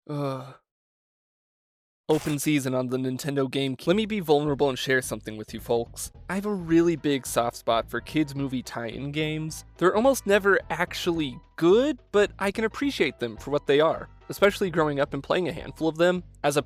Ugh. Open season on the Nintendo GameCube. Let me be vulnerable and share something with you folks. I have a really big soft spot for kids movie tie-in games. They're almost never actually good, but I can appreciate them for what they are, especially growing up and playing a handful of them. As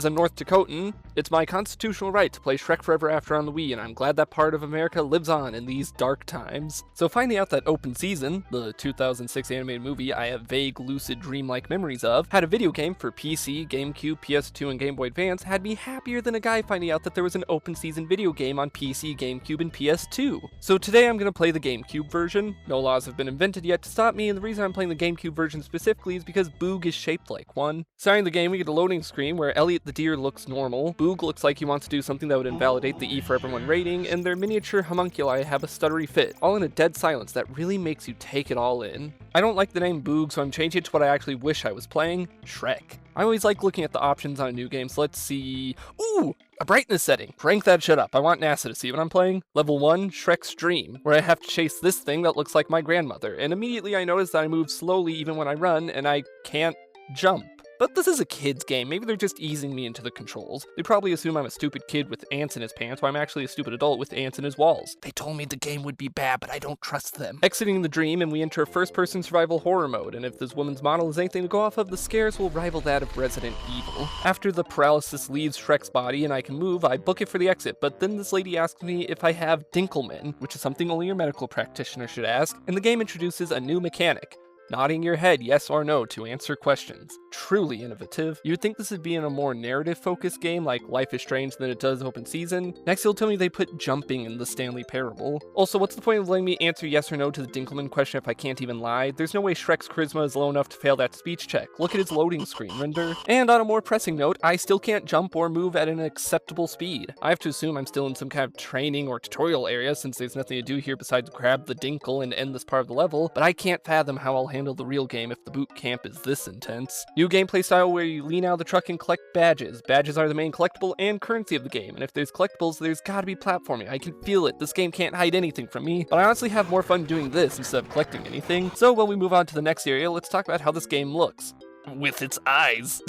a North Dakotan, it's my constitutional right to play Shrek Forever After on the Wii, and I'm glad that part of America lives on in these dark times. So finding out that Open Season, the 2006 animated movie I have vague, lucid, dreamlike memories of, had a video game for PC, GameCube, PS2, and Game Boy Advance had me happier than a guy finding out that there was an Open Season video game on PC, GameCube, and PS2. So today I'm going to play the GameCube version. No laws have been invented yet to stop me, and the reason I'm playing the GameCube version specifically is because Boog is shaped like one. Starting the game, we get a loading screen where Elliot the deer looks normal, Boog looks like he wants to do something that would invalidate the E for Everyone rating, and their miniature homunculi have a stuttery fit, all in a dead silence that really makes you take it all in. I don't like the name Boog, so I'm changing it to what I actually wish I was playing, Shrek. I always like looking at the options on a new game, so let's see. Ooh! A brightness setting. Crank that shit up. I want NASA to see what I'm playing. Level 1, Shrek's Dream, where I have to chase this thing that looks like my grandmother, and immediately I notice that I move slowly even when I run, and I can't jump. But this is a kid's game, maybe they're just easing me into the controls. They probably assume I'm a stupid kid with ants in his pants, while I'm actually a stupid adult with ants in his walls. They told me the game would be bad, but I don't trust them. Exiting the dream, and we enter a first-person survival horror mode, and if this woman's model is anything to go off of, the scares will rival that of Resident Evil. After the paralysis leaves Shrek's body and I can move, I book it for the exit, but then this lady asks me if I have Dinkelman, which is something only your medical practitioner should ask, and the game introduces a new mechanic. Nodding your head yes or no to answer questions. Truly innovative. You'd think this would be in a more narrative-focused game like Life is Strange than it does Open Season. Next you'll tell me they put jumping in the Stanley Parable. Also, what's the point of letting me answer yes or no to the Dinkelman question if I can't even lie? There's no way Shrek's charisma is low enough to fail that speech check. Look at his loading screen render. And on a more pressing note, I still can't jump or move at an acceptable speed. I have to assume I'm still in some kind of training or tutorial area since there's nothing to do here besides grab the Dinkle and end this part of the level, but I can't fathom how I'll handle the real game if the boot camp is this intense. New gameplay style where you lean out of the truck and collect badges. Badges are the main collectible and currency of the game, and if there's collectibles, there's gotta be platforming. I can feel it. This game can't hide anything from me, but I honestly have more fun doing this instead of collecting anything. So when we move on to the next area, let's talk about how this game looks. With its eyes.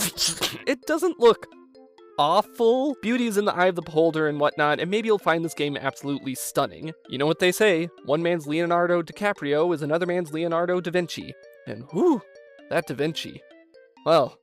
It doesn't look awful. Beauty is in the eye of the beholder and whatnot, and maybe you'll find this game absolutely stunning. You know what they say, one man's Leonardo DiCaprio is another man's Leonardo da Vinci. And whew, that Da Vinci. Well,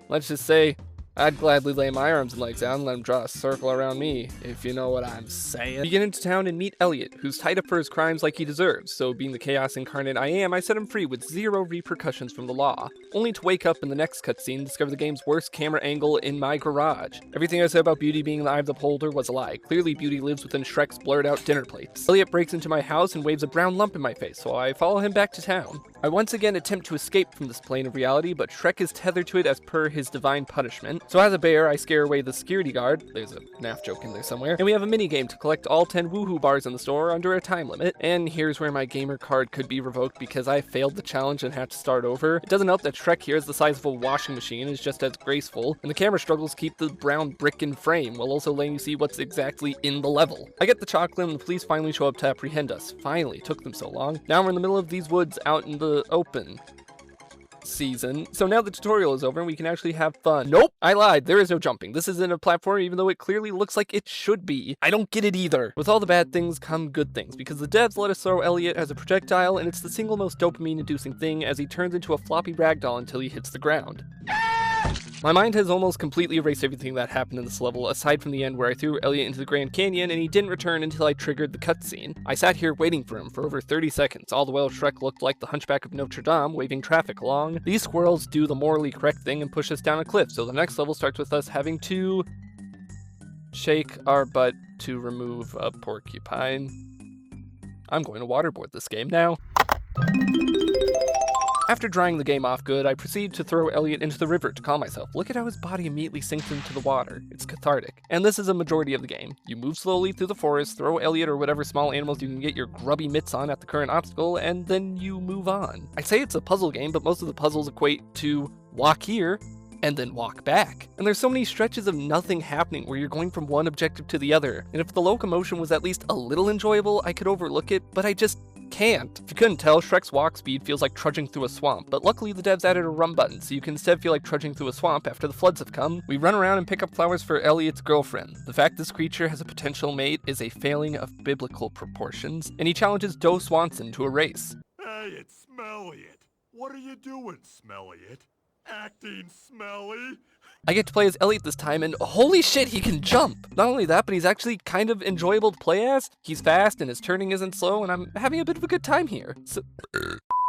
let's just say, I'd gladly lay my arms and legs out and let him draw a circle around me, if you know what I'm saying. We get into town and meet Elliot, who's tied up for his crimes like he deserves, so being the chaos incarnate I am, I set him free with zero repercussions from the law. Only to wake up in the next cutscene and discover the game's worst camera angle in my garage. Everything I said about Beauty being in the eye of the beholder was a lie. Clearly Beauty lives within Shrek's blurred out dinner plates. Elliot breaks into my house and waves a brown lump in my face, so I follow him back to town. I once again attempt to escape from this plane of reality, but Shrek is tethered to it as per his divine punishment. So as a bear, I scare away the security guard, there's a NAF joke in there somewhere, and we have a minigame to collect all 10 woohoo bars in the store under a time limit, and here's where my gamer card could be revoked because I failed the challenge and had to start over. It doesn't help that Shrek here is the size of a washing machine and is just as graceful, and the camera struggles to keep the brown brick in frame, while also letting you see what's exactly in the level. I get the chocolate and the police finally show up to apprehend us. Finally, took them so long. Now we're in the middle of these woods out in the open season. So now the tutorial is over and we can actually have fun. Nope, I lied. There is no jumping. This isn't a platform even though it clearly looks like it should be. I don't get it either. With all the bad things come good things because the devs let us throw Elliot as a projectile and it's the single most dopamine inducing thing as he turns into a floppy ragdoll until he hits the ground. My mind has almost completely erased everything that happened in this level, aside from the end where I threw Elliot into the Grand Canyon and he didn't return until I triggered the cutscene. I sat here waiting for him for over 30 seconds, all the while Shrek looked like the Hunchback of Notre Dame waving traffic along. These squirrels do the morally correct thing and push us down a cliff, so the next level starts with us having to shake our butt to remove a porcupine. I'm going to waterboard this game now. After drying the game off good, I proceed to throw Elliot into the river to calm myself. Look at how his body immediately sinks into the water. It's cathartic. And this is a majority of the game. You move slowly through the forest, throw Elliot or whatever small animals you can get your grubby mitts on at the current obstacle, and then you move on. I say it's a puzzle game, but most of the puzzles equate to walk here, and then walk back. And there's so many stretches of nothing happening where you're going from one objective to the other. And if the locomotion was at least a little enjoyable, I could overlook it, but I just can't. If you couldn't tell, Shrek's walk speed feels like trudging through a swamp, but luckily the devs added a run button, so you can instead feel like trudging through a swamp after the floods have come. We run around and pick up flowers for Elliot's girlfriend. The fact this creature has a potential mate is a failing of biblical proportions, and he challenges Doe Swanson to a race. Hey, it's Smelliot. What are you doing, Smelliot? Acting smelly? I get to play as Elliot this time, and holy shit, he can jump! Not only that, but he's actually kind of enjoyable to play as. He's fast, and his turning isn't slow, and I'm having a bit of a good time here.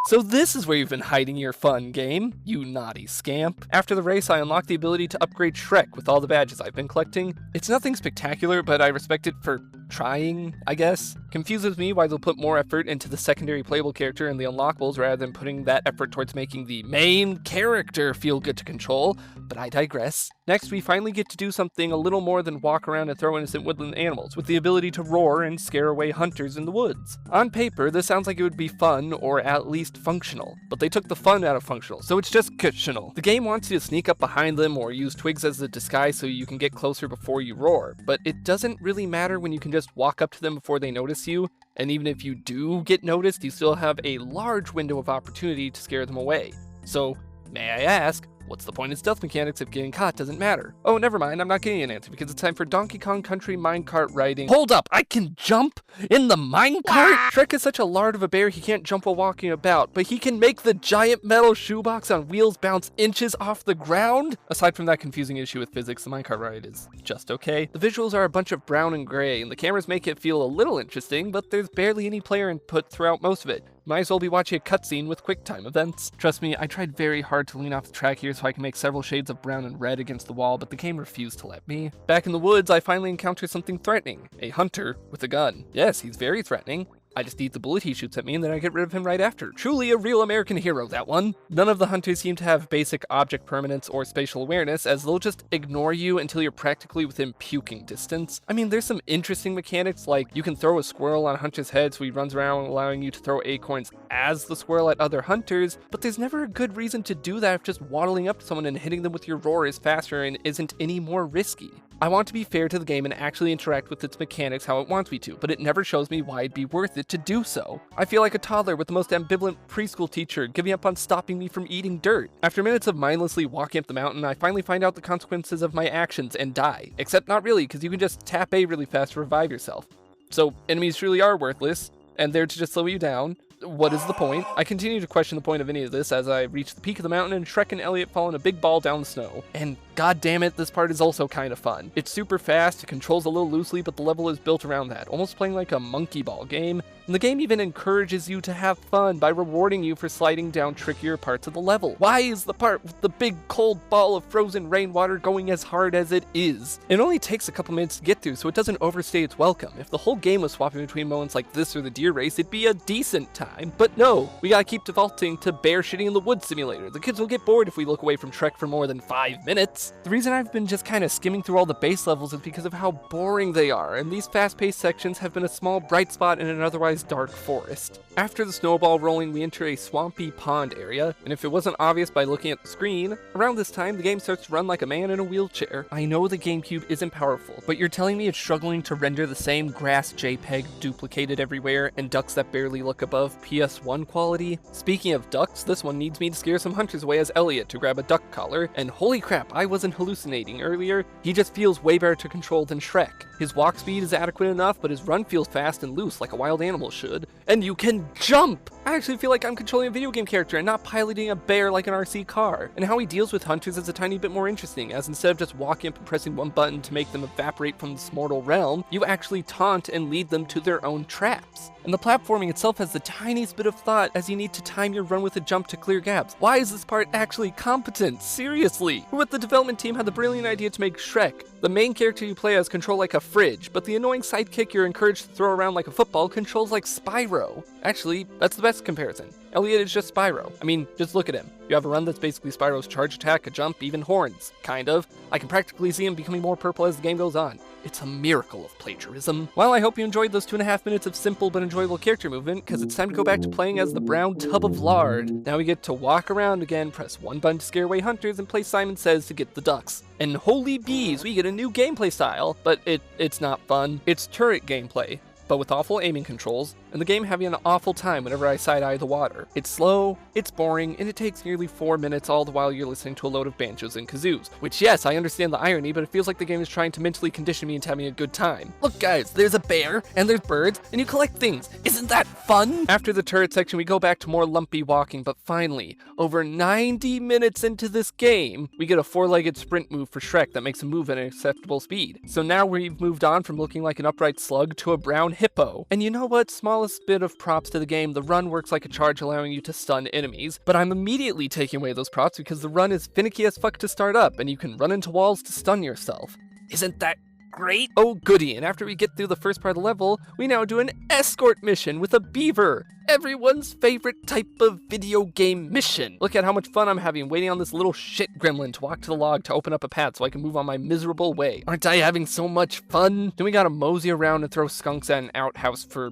So this is where you've been hiding your fun, game, you naughty scamp. After the race, I unlock the ability to upgrade Shrek with all the badges I've been collecting. It's nothing spectacular, but I respect it for trying, I guess. Confuses me why they'll put more effort into the secondary playable character and the unlockables rather than putting that effort towards making the main character feel good to control, but I digress. Next, we finally get to do something a little more than walk around and throw innocent woodland animals, with the ability to roar and scare away hunters in the woods. On paper, this sounds like it would be fun, or at least functional, but they took the fun out of functional, so it's just cussional. The game wants you to sneak up behind them or use twigs as a disguise so you can get closer before you roar, but it doesn't really matter when you can just walk up to them before they notice you, and even if you do get noticed, you still have a large window of opportunity to scare them away. So, may I ask, what's the point in stealth mechanics if getting caught doesn't matter? Oh, never mind, I'm not getting an answer because it's time for Donkey Kong Country minecart riding. Hold up, I can jump in the minecart? Shrek is such a lard of a bear he can't jump while walking about, but he can make the giant metal shoebox on wheels bounce inches off the ground? Aside from that confusing issue with physics, the minecart ride is just okay. The visuals are a bunch of brown and gray, and the cameras make it feel a little interesting, but there's barely any player input throughout most of it. Might as well be watching a cutscene with QuickTime events. Trust me, I tried very hard to lean off the track here so I can make several shades of brown and red against the wall, but the game refused to let me. Back in the woods, I finally encounter something threatening. A hunter with a gun. Yes, he's very threatening. I just eat the bullet he shoots at me and then I get rid of him right after. Truly a real American hero, that one. None of the hunters seem to have basic object permanence or spatial awareness, as they'll just ignore you until you're practically within puking distance. I mean, there's some interesting mechanics, like you can throw a squirrel on a hunter's head so he runs around allowing you to throw acorns as the squirrel at other hunters, but there's never a good reason to do that if just waddling up to someone and hitting them with your roar is faster and isn't any more risky. I want to be fair to the game and actually interact with its mechanics how it wants me to, but it never shows me why it'd be worth it to do so. I feel like a toddler with the most ambivalent preschool teacher giving up on stopping me from eating dirt. After minutes of mindlessly walking up the mountain, I finally find out the consequences of my actions and die. Except not really, because you can just tap A really fast to revive yourself. So enemies truly are worthless, and they're to just slow you down. What is the point? I continue to question the point of any of this as I reach the peak of the mountain and Shrek and Elliot fall in a big ball down the snow. And god damn it, this part is also kind of fun. It's super fast, it controls a little loosely, but the level is built around that, almost playing like a monkey ball game. And the game even encourages you to have fun by rewarding you for sliding down trickier parts of the level. Why is the part with the big cold ball of frozen rainwater going as hard as it is? It only takes a couple minutes to get through, so it doesn't overstay its welcome. If the whole game was swapping between moments like this or the deer race, it'd be a decent time. But no, we gotta keep defaulting to bear shitting in the woods simulator. The kids will get bored if we look away from Shrek for more than 5 minutes. The reason I've been just kind of skimming through all the base levels is because of how boring they are, and these fast-paced sections have been a small bright spot in an otherwise dark forest. After the snowball rolling, we enter a swampy pond area, and if it wasn't obvious by looking at the screen, around this time the game starts to run like a man in a wheelchair. I know the Gamecube isn't powerful, but you're telling me it's struggling to render the same grass JPEG duplicated everywhere and ducks that barely look above PS1 quality? Speaking of ducks, this one needs me to scare some hunters away as Elliot to grab a duck collar, and holy crap, I wasn't hallucinating earlier. He just feels way better to control than Shrek. His walk speed is adequate enough, but his run feels fast and loose like a wild animal should. And you can jump! I actually feel like I'm controlling a video game character and not piloting a bear like an RC car. And how he deals with hunters is a tiny bit more interesting, as instead of just walking up and pressing one button to make them evaporate from this mortal realm, you actually taunt and lead them to their own traps. And the platforming itself has the tiniest bit of thought, as you need to time your run with a jump to clear gaps. Why is this part actually competent? Seriously! Who at the development team had the brilliant idea to make Shrek, the main character you play as, control like a fridge, but the annoying sidekick you're encouraged to throw around like a football controls like Spyro? Actually, that's the best comparison. Elliot is just Spyro. I mean, just look at him. You have a run that's basically Spyro's charge attack, a jump, even horns. Kind of. I can practically see him becoming more purple as the game goes on. It's a miracle of plagiarism. Well, I hope you enjoyed those 2.5 minutes of simple but enjoyable character movement, because it's time to go back to playing as the brown tub of lard. Now we get to walk around again, press one button to scare away hunters, and play Simon Says to get the ducks. And holy bees, we get a new gameplay style, but it's not fun. It's turret gameplay. but with awful aiming controls, and the game having an awful time whenever I side-eye the water. It's slow, it's boring, and it takes nearly 4 minutes all the while you're listening to a load of banjos and kazoos. Which, yes, I understand the irony, but it feels like the game is trying to mentally condition me into having a good time. Look guys, there's a bear, and there's birds, and you collect things. Isn't that fun? After the turret section, we go back to more lumpy walking, but finally, over 90 minutes into this game, we get a 4-legged sprint move for Shrek that makes him move at an acceptable speed. So now we've moved on from looking like an upright slug to a brown hippo. And you know what? Smallest bit of props to the game, the run works like a charge, allowing you to stun enemies, but I'm immediately taking away those props because the run is finicky as fuck to start up, and you can run into walls to stun yourself. Isn't that great? Oh goody, and after we get through the first part of the level, we now do an escort mission with a beaver. Everyone's favorite type of video game mission. Look at how much fun I'm having waiting on this little shit gremlin to walk to the log to open up a path so I can move on my miserable way. Aren't I having so much fun? Then we gotta mosey around and throw skunks at an outhouse for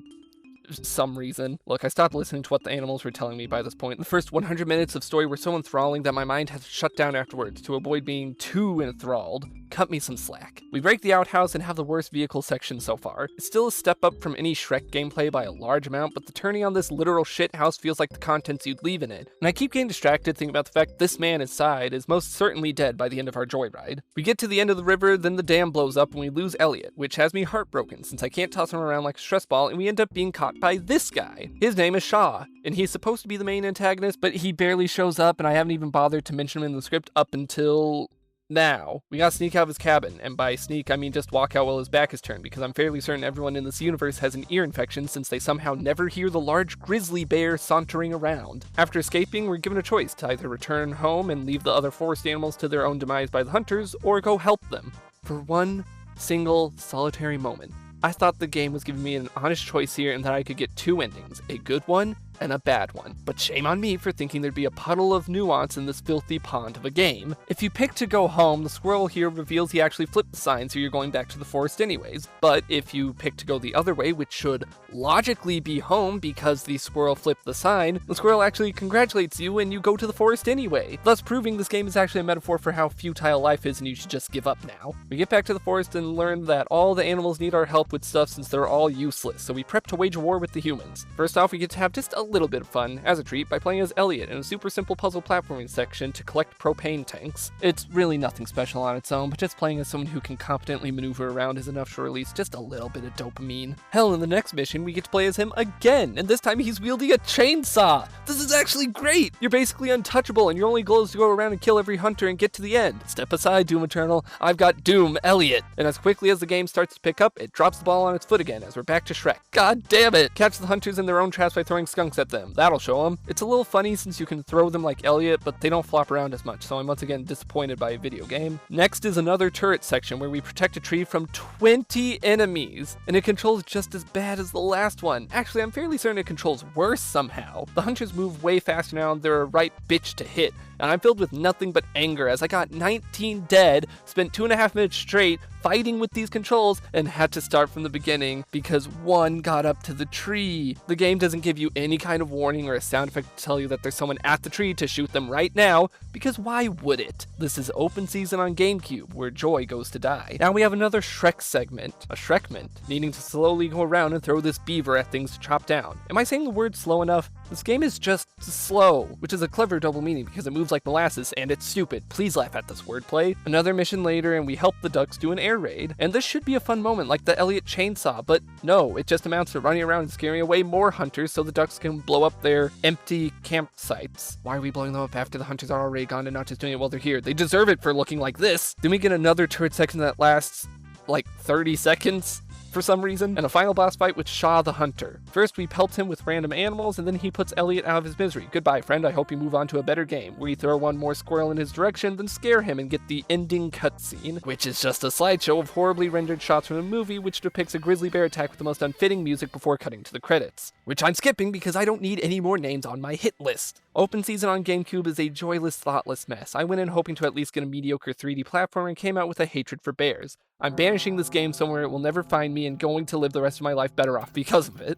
some reason. Look, I stopped listening to what the animals were telling me by this point. The first 100 minutes of story were so enthralling that my mind had to shut down afterwards to avoid being too enthralled. Cut me some slack. We break the outhouse and have the worst vehicle section so far. It's still a step up from any Shrek gameplay by a large amount, but the turning on this literal shit house feels like the contents you'd leave in it. And I keep getting distracted thinking about the fact this man inside is most certainly dead by the end of our joyride. We get to the end of the river, then the dam blows up and we lose Elliot, which has me heartbroken since I can't toss him around like a stress ball, and we end up being caught by this guy. His name is Shaw, and he's supposed to be the main antagonist, but he barely shows up, and I haven't even bothered to mention him in the script up until now. We gotta sneak out of his cabin, and by sneak I mean just walk out while his back is turned, because I'm fairly certain everyone in this universe has an ear infection since they somehow never hear the large grizzly bear sauntering around. After escaping, we're given a choice to either return home and leave the other forest animals to their own demise by the hunters, or go help them. For one single solitary moment, I thought the game was giving me an honest choice here and that I could get two endings, a good one and a bad one. But shame on me for thinking there'd be a puddle of nuance in this filthy pond of a game. If you pick to go home, the squirrel here reveals he actually flipped the sign, so you're going back to the forest anyways. But if you pick to go the other way, which should logically be home because the squirrel flipped the sign, the squirrel actually congratulates you and you go to the forest anyway, thus proving this game is actually a metaphor for how futile life is and you should just give up now. We get back to the forest and learn that all the animals need our help with stuff since they're all useless, so we prep to wage war with the humans. First off, we get to have just a little bit of fun, as a treat, by playing as Elliot in a super simple puzzle platforming section to collect propane tanks. It's really nothing special on its own, but just playing as someone who can competently maneuver around is enough to release just a little bit of dopamine. Hell, in the next mission, we get to play as him again, and this time he's wielding a chainsaw! This is actually great! You're basically untouchable, and your only goal is to go around and kill every hunter and get to the end. Step aside, Doom Eternal. I've got Doom Elliot. And as quickly as the game starts to pick up, it drops the ball on its foot again as we're back to Shrek. God damn it! Catch the hunters in their own traps by throwing skunks at them. That'll show them. It's a little funny since you can throw them like Elliot, but they don't flop around as much, so I'm once again disappointed by a video game. Next is another turret section where we protect a tree from 20 enemies, and it controls just as bad as the last one. Actually, I'm fairly certain it controls worse somehow. The hunters move way faster now and they're a right bitch to hit, and I'm filled with nothing but anger as I got 19 dead, spent 2.5 minutes straight fighting with these controls, and had to start from the beginning because one got up to the tree. The game doesn't give you any kind of warning or a sound effect to tell you that there's someone at the tree to shoot them right now, because why would it? This is open season on Gamecube, where joy goes to die. Now we have another Shrek segment, a Shrekment, needing to slowly go around and throw this beaver at things to chop down. Am I saying the word slow enough? This game is just slow, which is a clever double meaning because it moves like molasses and it's stupid. Please laugh at this wordplay. Another mission later and we help the ducks do an air raid, and this should be a fun moment like the Elliot chainsaw, but no, it just amounts to running around and scaring away more hunters so the ducks can blow up their empty campsites. Why are we blowing them up after the hunters are already gone and not just doing it while they're here? They deserve it for looking like this. Then we get another turret section that lasts like 30 seconds for some reason, and a final boss fight with Shaw the Hunter. First, we pelt him with random animals, and then he puts Elliot out of his misery. Goodbye, friend, I hope you move on to a better game. We throw one more squirrel in his direction, then scare him and get the ending cutscene, which is just a slideshow of horribly rendered shots from a movie which depicts a grizzly bear attack with the most unfitting music before cutting to the credits. Which I'm skipping because I don't need any more names on my hit list. Open season on Gamecube is a joyless, thoughtless mess. I went in hoping to at least get a mediocre 3D platform and came out with a hatred for bears. I'm banishing this game somewhere it will never find me and going to live the rest of my life better off because of it.